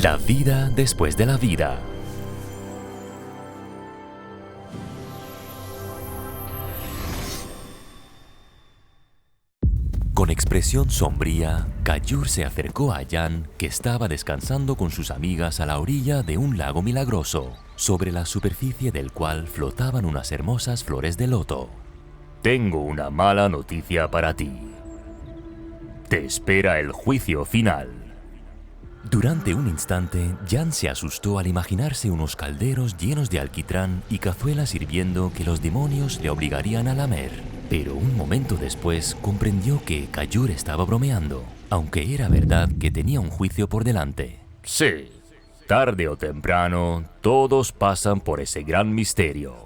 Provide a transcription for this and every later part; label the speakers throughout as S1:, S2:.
S1: La vida después de la vida. Con expresión sombría, Kayur se acercó a Jan, que estaba descansando con sus amigas a la orilla de un lago milagroso, sobre la superficie del cual flotaban unas hermosas flores de loto. Tengo una mala noticia para ti. Te espera el juicio final. Durante un instante, Jan se asustó al imaginarse unos calderos llenos de alquitrán y cazuelas hirviendo que los demonios le obligarían a lamer. Pero un momento después comprendió que Kayur estaba bromeando, aunque era verdad que tenía un juicio por delante. Sí, tarde o temprano, todos pasan por ese gran misterio.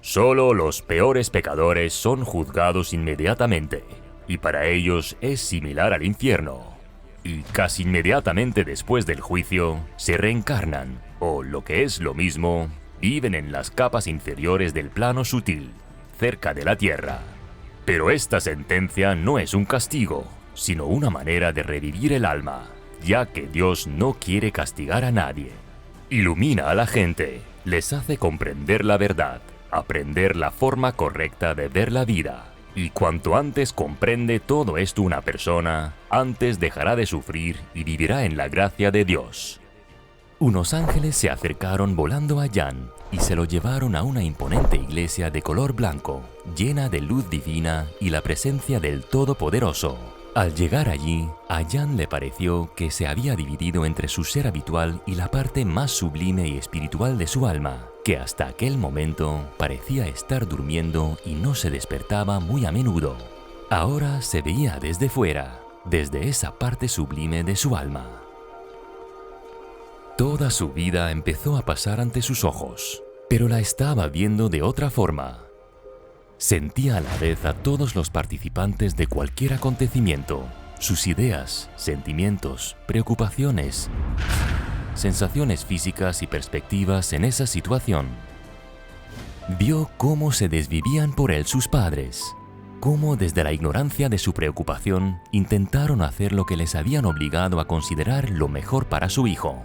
S1: Solo los peores pecadores son juzgados inmediatamente, y para ellos es similar al infierno. Y casi inmediatamente después del juicio, se reencarnan, o lo que es lo mismo, viven en las capas inferiores del plano sutil, cerca de la tierra. Pero esta sentencia no es un castigo, sino una manera de revivir el alma, ya que Dios no quiere castigar a nadie. Ilumina a la gente, les hace comprender la verdad, aprender la forma correcta de ver la vida. Y cuanto antes comprende todo esto una persona, antes dejará de sufrir y vivirá en la gracia de Dios. Unos ángeles se acercaron volando a Jan y se lo llevaron a una imponente iglesia de color blanco, llena de luz divina y la presencia del Todopoderoso. Al llegar allí, a Jan le pareció que se había dividido entre su ser habitual y la parte más sublime y espiritual de su alma, que hasta aquel momento parecía estar durmiendo y no se despertaba muy a menudo. Ahora se veía desde fuera, desde esa parte sublime de su alma. Toda su vida empezó a pasar ante sus ojos, pero la estaba viendo de otra forma. Sentía a la vez a todos los participantes de cualquier acontecimiento, sus ideas, sentimientos, preocupaciones, sensaciones físicas y perspectivas en esa situación. Vio cómo se desvivían por él sus padres, cómo desde la ignorancia de su preocupación intentaron hacer lo que les habían obligado a considerar lo mejor para su hijo.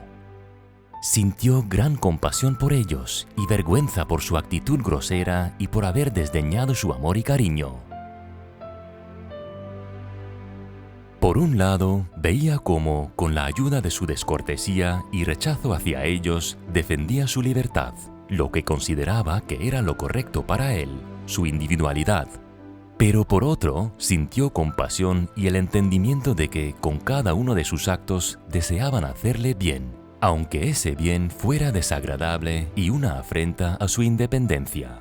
S1: Sintió gran compasión por ellos y vergüenza por su actitud grosera y por haber desdeñado su amor y cariño. Por un lado, veía cómo, con la ayuda de su descortesía y rechazo hacia ellos, defendía su libertad, lo que consideraba que era lo correcto para él, su individualidad. Pero por otro, sintió compasión y el entendimiento de que, con cada uno de sus actos, deseaban hacerle bien, aunque ese bien fuera desagradable y una afrenta a su independencia.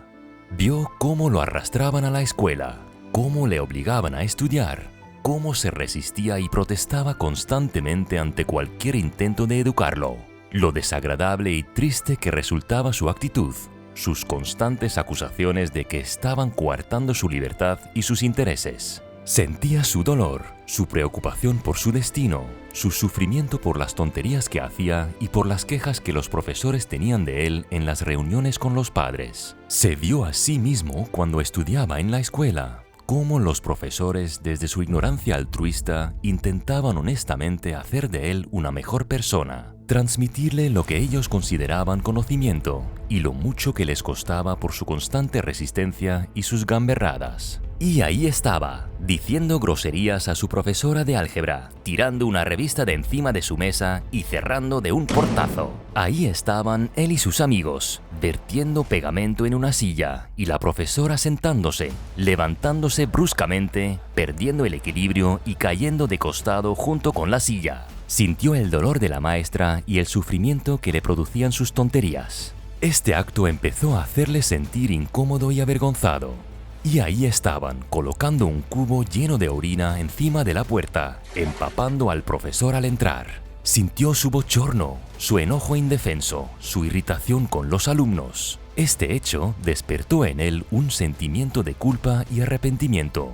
S1: Vio cómo lo arrastraban a la escuela, cómo le obligaban a estudiar, cómo se resistía y protestaba constantemente ante cualquier intento de educarlo, lo desagradable y triste que resultaba su actitud, sus constantes acusaciones de que estaban coartando su libertad y sus intereses. Sentía su dolor, su preocupación por su destino, su sufrimiento por las tonterías que hacía y por las quejas que los profesores tenían de él en las reuniones con los padres. Se vio a sí mismo cuando estudiaba en la escuela, cómo los profesores, desde su ignorancia altruista, intentaban honestamente hacer de él una mejor persona, transmitirle lo que ellos consideraban conocimiento y lo mucho que les costaba por su constante resistencia y sus gamberradas. Y ahí estaba, diciendo groserías a su profesora de álgebra, tirando una revista de encima de su mesa y cerrando de un portazo. Ahí estaban él y sus amigos, vertiendo pegamento en una silla, y la profesora sentándose, levantándose bruscamente, perdiendo el equilibrio y cayendo de costado junto con la silla. Sintió el dolor de la maestra y el sufrimiento que le producían sus tonterías. Este acto empezó a hacerle sentir incómodo y avergonzado. Y ahí estaban, colocando un cubo lleno de orina encima de la puerta, empapando al profesor al entrar. Sintió su bochorno, su enojo indefenso, su irritación con los alumnos. Este hecho despertó en él un sentimiento de culpa y arrepentimiento.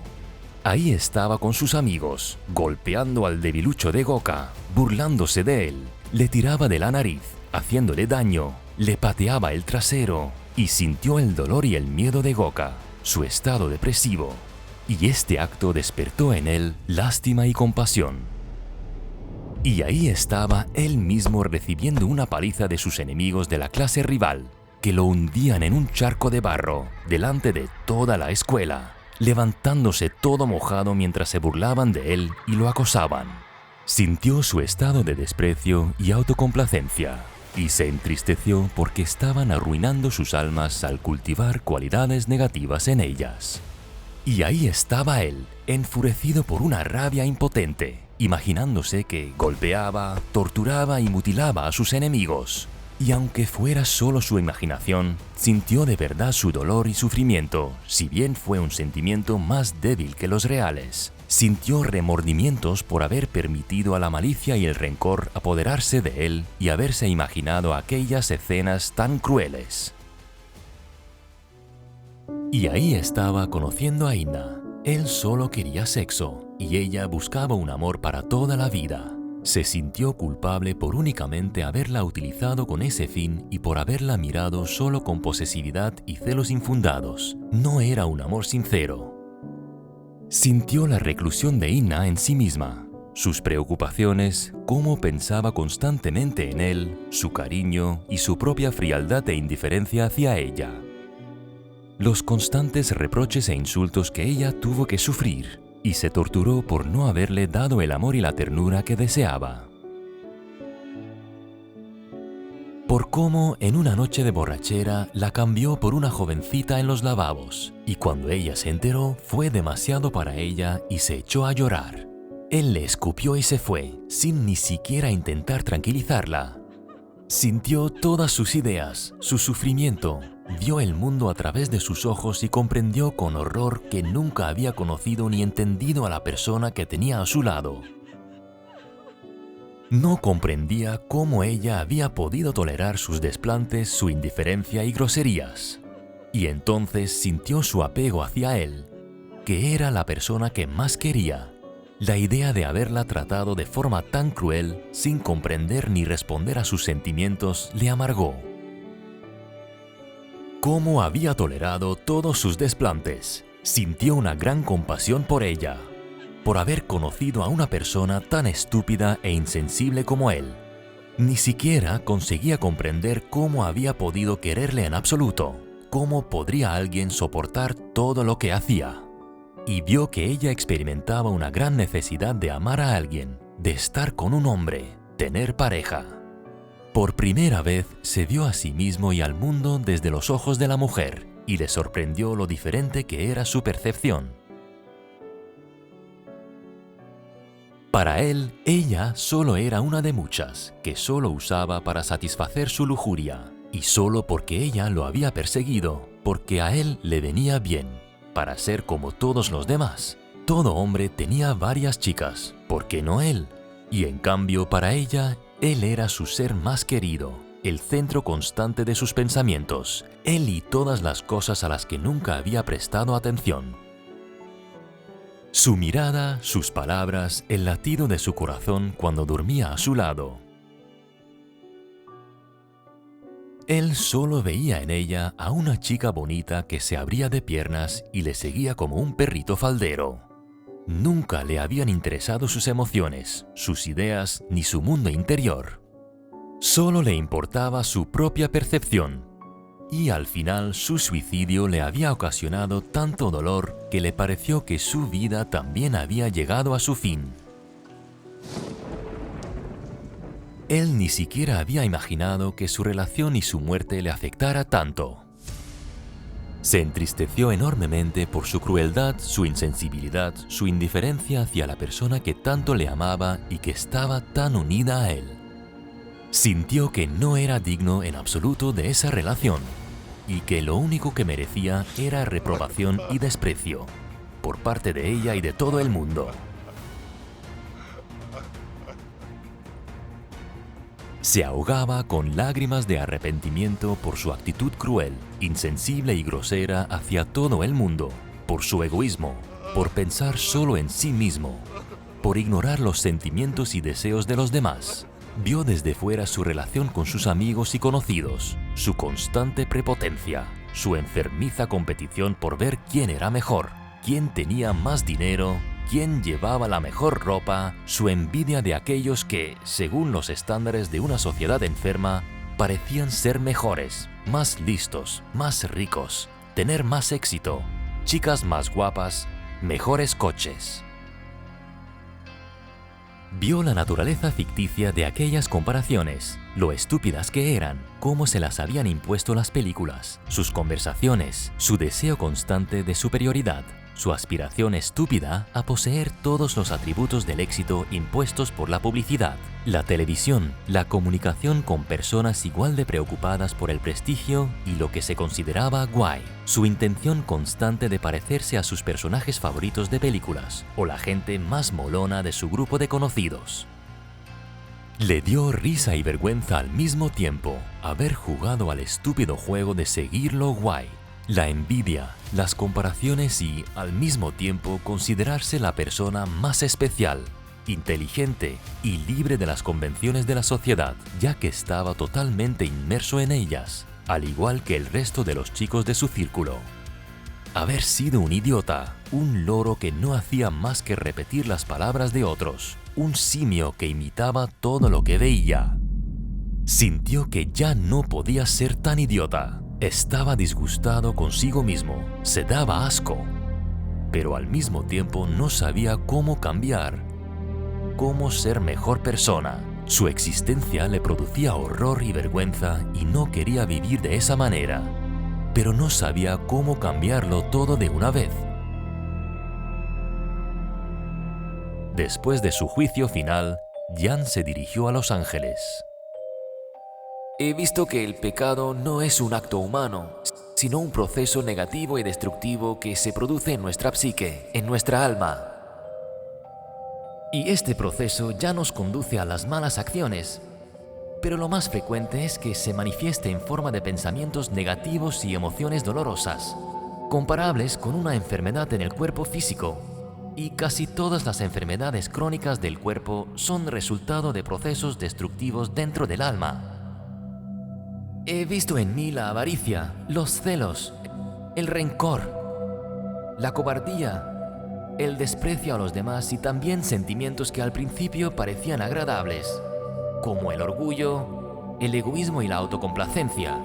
S1: Ahí estaba con sus amigos, golpeando al debilucho de Goka, burlándose de él. Le tiraba de la nariz, haciéndole daño, le pateaba el trasero y sintió el dolor y el miedo de Goka, su estado depresivo, y este acto despertó en él lástima y compasión. Y ahí estaba él mismo recibiendo una paliza de sus enemigos de la clase rival, que lo hundían en un charco de barro delante de toda la escuela, levantándose todo mojado mientras se burlaban de él y lo acosaban. Sintió su estado de desprecio y autocomplacencia, y se entristeció porque estaban arruinando sus almas al cultivar cualidades negativas en ellas. Y ahí estaba él, enfurecido por una rabia impotente, imaginándose que golpeaba, torturaba y mutilaba a sus enemigos. Y aunque fuera solo su imaginación, sintió de verdad su dolor y sufrimiento, si bien fue un sentimiento más débil que los reales. Sintió remordimientos por haber permitido a la malicia y el rencor apoderarse de él y haberse imaginado aquellas escenas tan crueles. Y ahí estaba conociendo a Inna. Él solo quería sexo, y ella buscaba un amor para toda la vida. Se sintió culpable por únicamente haberla utilizado con ese fin y por haberla mirado solo con posesividad y celos infundados. No era un amor sincero. Sintió la reclusión de Inna en sí misma, sus preocupaciones, cómo pensaba constantemente en él, su cariño y su propia frialdad e indiferencia hacia ella. Los constantes reproches e insultos que ella tuvo que sufrir, y se torturó por no haberle dado el amor y la ternura que deseaba. Por cómo en una noche de borrachera la cambió por una jovencita en los lavabos, y cuando ella se enteró fue demasiado para ella y se echó a llorar. Él le escupió y se fue, sin ni siquiera intentar tranquilizarla. Sintió todas sus ideas, su sufrimiento, vio el mundo a través de sus ojos y comprendió con horror que nunca había conocido ni entendido a la persona que tenía a su lado. No comprendía cómo ella había podido tolerar sus desplantes, su indiferencia y groserías. Y entonces sintió su apego hacia él, que era la persona que más quería. La idea de haberla tratado de forma tan cruel, sin comprender ni responder a sus sentimientos, le amargó. Cómo había tolerado todos sus desplantes, sintió una gran compasión por ella, por haber conocido a una persona tan estúpida e insensible como él. Ni siquiera conseguía comprender cómo había podido quererle en absoluto, cómo podría alguien soportar todo lo que hacía. Y vio que ella experimentaba una gran necesidad de amar a alguien, de estar con un hombre, tener pareja. Por primera vez se vio a sí mismo y al mundo desde los ojos de la mujer, y le sorprendió lo diferente que era su percepción. Para él, ella solo era una de muchas, que solo usaba para satisfacer su lujuria, y solo porque ella lo había perseguido, porque a él le venía bien, para ser como todos los demás. Todo hombre tenía varias chicas, ¿por qué no él? Y en cambio para ella, él era su ser más querido, el centro constante de sus pensamientos, él y todas las cosas a las que nunca había prestado atención. Su mirada, sus palabras, el latido de su corazón cuando dormía a su lado. Él solo veía en ella a una chica bonita que se abría de piernas y le seguía como un perrito faldero. Nunca le habían interesado sus emociones, sus ideas ni su mundo interior. Solo le importaba su propia percepción. Y al final su suicidio le había ocasionado tanto dolor que le pareció que su vida también había llegado a su fin. Él ni siquiera había imaginado que su relación y su muerte le afectara tanto. Se entristeció enormemente por su crueldad, su insensibilidad, su indiferencia hacia la persona que tanto le amaba y que estaba tan unida a él. Sintió que no era digno en absoluto de esa relación y que lo único que merecía era reprobación y desprecio por parte de ella y de todo el mundo. Se ahogaba con lágrimas de arrepentimiento por su actitud cruel, insensible y grosera hacia todo el mundo, por su egoísmo, por pensar solo en sí mismo, por ignorar los sentimientos y deseos de los demás. Vio desde fuera su relación con sus amigos y conocidos, su constante prepotencia, su enfermiza competición por ver quién era mejor, quién tenía más dinero, quién llevaba la mejor ropa, su envidia de aquellos que, según los estándares de una sociedad enferma, parecían ser mejores, más listos, más ricos, tener más éxito, chicas más guapas, mejores coches. Vio la naturaleza ficticia de aquellas comparaciones, lo estúpidas que eran, cómo se las habían impuesto las películas, sus conversaciones, su deseo constante de superioridad, su aspiración estúpida a poseer todos los atributos del éxito impuestos por la publicidad, la televisión, la comunicación con personas igual de preocupadas por el prestigio y lo que se consideraba guay, su intención constante de parecerse a sus personajes favoritos de películas o la gente más molona de su grupo de conocidos. Le dio risa y vergüenza al mismo tiempo haber jugado al estúpido juego de seguir lo guay, la envidia, las comparaciones y, al mismo tiempo, considerarse la persona más especial, inteligente y libre de las convenciones de la sociedad, ya que estaba totalmente inmerso en ellas, al igual que el resto de los chicos de su círculo. Haber sido un idiota, un loro que no hacía más que repetir las palabras de otros, un simio que imitaba todo lo que veía. Sintió que ya no podía ser tan idiota. Estaba disgustado consigo mismo, se daba asco, pero al mismo tiempo no sabía cómo cambiar, cómo ser mejor persona. Su existencia le producía horror y vergüenza y no quería vivir de esa manera, pero no sabía cómo cambiarlo todo de una vez. Después de su juicio final, Jan se dirigió a Los Ángeles.
S2: He visto que el pecado no es un acto humano, sino un proceso negativo y destructivo que se produce en nuestra psique, en nuestra alma. Y este proceso ya nos conduce a las malas acciones, pero lo más frecuente es que se manifieste en forma de pensamientos negativos y emociones dolorosas, comparables con una enfermedad en el cuerpo físico. Y casi todas las enfermedades crónicas del cuerpo son resultado de procesos destructivos dentro del alma. He visto en mí la avaricia, los celos, el rencor, la cobardía, el desprecio a los demás y también sentimientos que al principio parecían agradables, como el orgullo, el egoísmo y la autocomplacencia,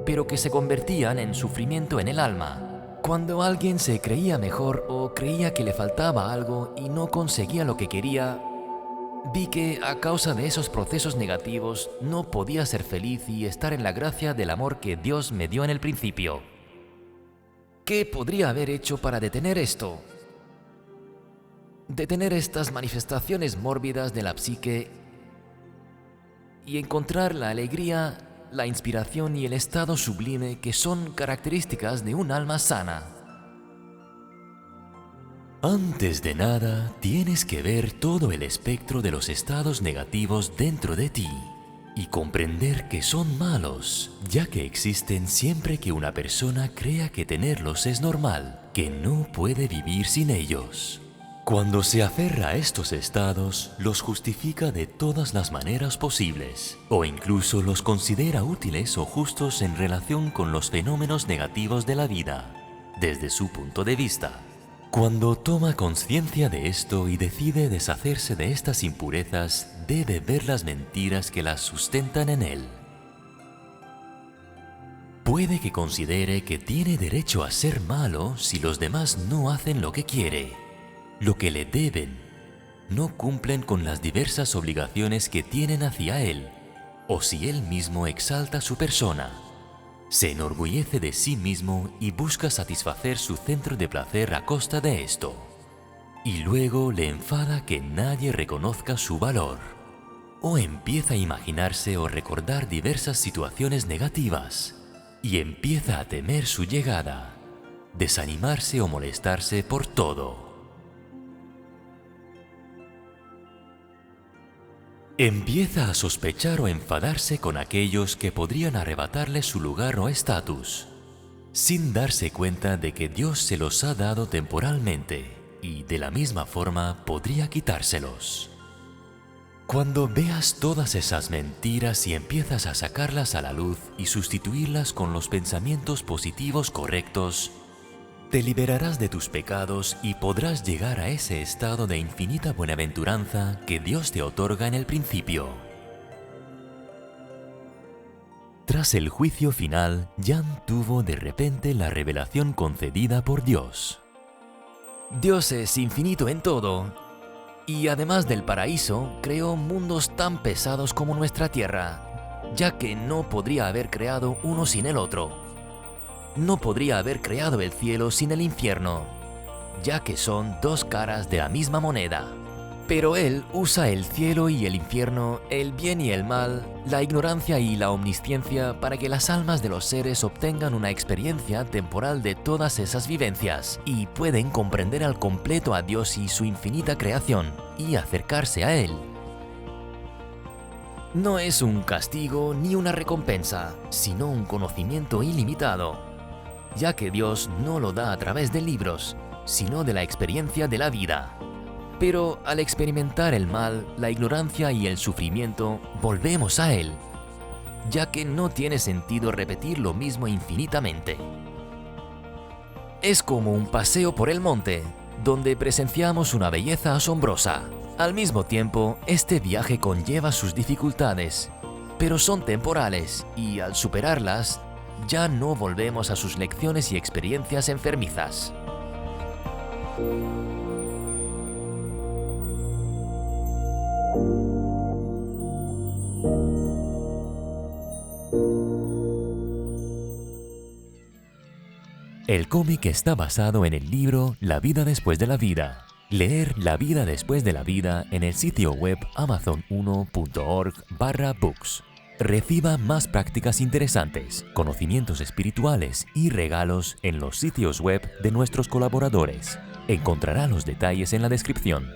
S2: pero que se convertían en sufrimiento en el alma. Cuando alguien se creía mejor o creía que le faltaba algo y no conseguía lo que quería, vi que a causa de esos procesos negativos no podía ser feliz y estar en la gracia del amor que Dios me dio en el principio. ¿Qué podría haber hecho para detener esto? Detener estas manifestaciones mórbidas de la psique y encontrar la alegría, la inspiración y el estado sublime que son características de un alma sana.
S1: Antes de nada, tienes que ver todo el espectro de los estados negativos dentro de ti y comprender que son malos, ya que existen siempre que una persona crea que tenerlos es normal, que no puede vivir sin ellos. Cuando se aferra a estos estados, los justifica de todas las maneras posibles, o incluso los considera útiles o justos en relación con los fenómenos negativos de la vida, desde su punto de vista. Cuando toma conciencia de esto y decide deshacerse de estas impurezas, debe ver las mentiras que las sustentan en él. Puede que considere que tiene derecho a ser malo si los demás no hacen lo que quiere, lo que le deben, no cumplen con las diversas obligaciones que tienen hacia él, o si él mismo exalta su persona. Se enorgullece de sí mismo y busca satisfacer su centro de placer a costa de esto. Y luego le enfada que nadie reconozca su valor. O empieza a imaginarse o recordar diversas situaciones negativas. Y empieza a temer su llegada, desanimarse o molestarse por todo. Empieza a sospechar o enfadarse con aquellos que podrían arrebatarle su lugar o estatus, sin darse cuenta de que Dios se los ha dado temporalmente y de la misma forma podría quitárselos. Cuando veas todas esas mentiras y empiezas a sacarlas a la luz y sustituirlas con los pensamientos positivos correctos, Te liberarás de tus pecados y podrás llegar a ese estado de infinita buenaventuranza que Dios te otorga en el principio. Tras el juicio final, Jan tuvo de repente la revelación concedida por Dios.
S2: Dios es infinito en todo, y además del paraíso, creó mundos tan pesados como nuestra tierra, ya que no podría haber creado uno sin el otro. No podría haber creado el cielo sin el infierno, ya que son dos caras de la misma moneda. Pero Él usa el cielo y el infierno, el bien y el mal, la ignorancia y la omnisciencia para que las almas de los seres obtengan una experiencia temporal de todas esas vivencias y pueden comprender al completo a Dios y su infinita creación y acercarse a Él. No es un castigo ni una recompensa, sino un conocimiento ilimitado, ya que Dios no lo da a través de libros, sino de la experiencia de la vida. Pero al experimentar el mal, la ignorancia y el sufrimiento, volvemos a Él, ya que no tiene sentido repetir lo mismo infinitamente. Es como un paseo por el monte, donde presenciamos una belleza asombrosa. Al mismo tiempo, este viaje conlleva sus dificultades, pero son temporales y al superarlas, ya no volvemos a sus lecciones y experiencias enfermizas.
S1: El cómic está basado en el libro La vida después de la vida. Leer La vida después de la vida en el sitio web amazon1.org/books. Reciba más prácticas interesantes, conocimientos espirituales y regalos en los sitios web de nuestros colaboradores. Encontrará los detalles en la descripción.